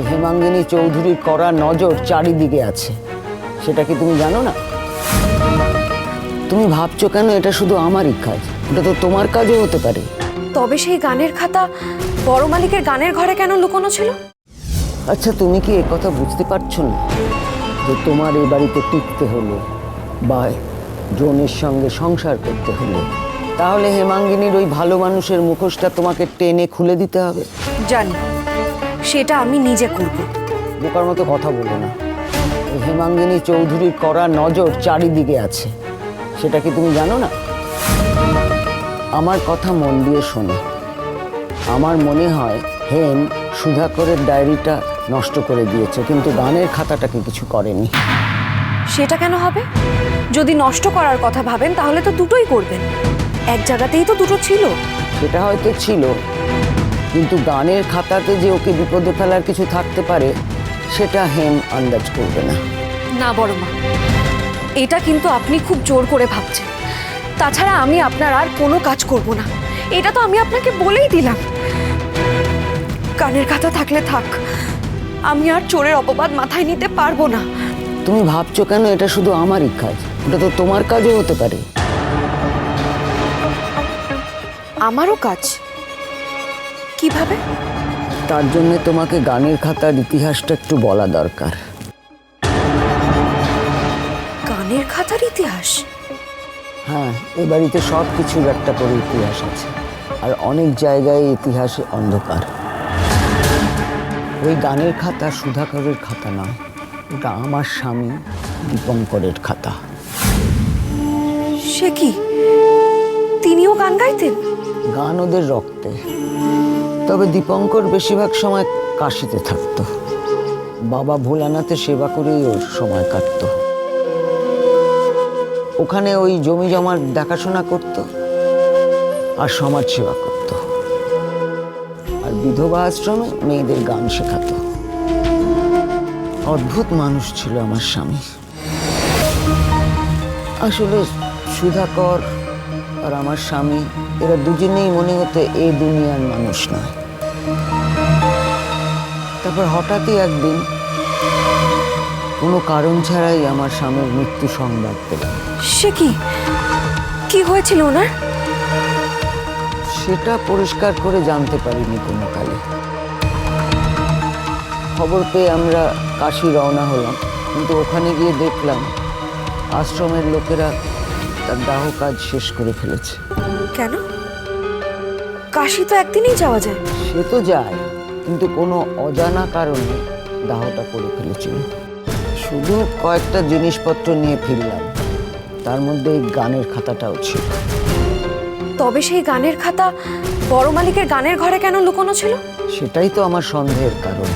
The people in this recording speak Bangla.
হেমাঙ্গিনী চৌধুরীর কড়া নজর চারিদিকে আছে, সেটা কি তুমি জানো না? তুমি ভাবছো কেন এটা শুধু আমারই কাজ? এটা তো তোমার কাজও হতে পারে। তবে সেই গানের খাতা বড় মালিকের গানের ঘরে কেন লুকোনো ছিল? আচ্ছা, তুমি কি কথা বুঝতে পারছো না যে তোমার এই বাড়িতে টিকতে হলো বা জনের সঙ্গে সংসার করতে হলো, তাহলে হেমাঙ্গিনীর ওই ভালো মানুষের মুখোশটা তোমাকে টেনে খুলে দিতে হবে? জানি, সেটা আমি নিজে করব। বোকার মতো কথা বলো না। হেমাঙ্গিনী চৌধুরীর কড়া নজর চারিদিকে আছে, সেটা কি তুমি জানো না? আমার কথা মন দিয়ে শোনো। আমার মনে হয় হেম সুধাকরের ডায়েরিটা নষ্ট করে দিয়েছে, কিন্তু গানের খাতাটাকে কিছু করেনি। সেটা কেন হবে? যদি নষ্ট করার কথা ভাবেন তাহলে তো দুটোই করবেন। এক জায়গাতেই তো দুটো ছিল। সেটা হয়তো ছিল, কিন্তু গানের খাতাতে যে ওকে বিপদে ফেলার কিছু থাকতে পারে সেটা হেম আন্দাজ করবে না। না বড় মা, এটা কিন্তু আপনি খুব জোর করে ভাবছেন। তাছাড়া আমি আপনার আর কোনো কাজ করব না, এটা তো আমি আপনাকে বলেই দিলাম। গানের খাতা থাকলে থাক, আমি আর চোরের অপবাদ মাথায় নিতে পারবো না। তুমি ভাবছো কেন এটা শুধু আমারই কাজ? এটা তো তোমার কাজও হতে পারে। আমারও কাজ? কিভাবে? তার জন্য তোমাকে গানের খাতার ইতিহাসটা একটু বলা দরকার। গানের খাতার ইতিহাস? হ্যাঁ, এ বাড়িতে সব কিছুর একটা করে ইতিহাস আছে, আর অনেক জায়গায় ইতিহাসে অন্ধকার। ওই গানের খাতা সুধাকরের খাতা নয়, ওটা আমার স্বামী দীপঙ্করের খাতা। সে কি, তিনিও গান গাইতেন? গান ওদের রক্তে, তবে দীপঙ্কর বেশিরভাগ সময় কাশিতে থাকতো। বাবা ভোলানাথের সেবা করেই ওর সময় কাটতো। ওখানে ওই জমি জমার দেখাশোনা করত আর সমাজ সেবা করত, আর বিধবা আশ্রমে মেয়েদের গান শেখাতো। অদ্ভুত মানুষ ছিল আমার স্বামী। আসলে সুধাকর আর আমার স্বামী এরা দুজনেই মনে হতো এই দুনিয়ার মানুষ নয়। তারপর হঠাৎই একদিন কোনো কারণ ছাড়াই আমার স্বামীর মৃত্যু সংবাদ পেলাম। সে কি, কি হয়েছিল ওনার? সেটা পরিষ্কার করে জানতে পারিনি কোনো কালে। খবর পেয়ে আমরা কাশী রওনা হলাম, কিন্তু ওখানে গিয়ে দেখলাম আশ্রমের লোকেরা তার দাহ কাজ শেষ করে ফেলেছে। কেন? কাশী তো একদিনই যাওয়া যায়। সে তো যায়, কিন্তু কোনো অজানা কারণে দাহটা করে ফেলেছিল। শুধু কয়েকটা জিনিসপত্র নিয়ে ফিরলাম, তার মধ্যে এই গানের খাতাটাও ছিল। তবে সেই গানের খাতা বড় মালিকের গানের ঘরে কেন লুকোনো ছিল? সেটাই তো আমার সন্দেহের কারণ।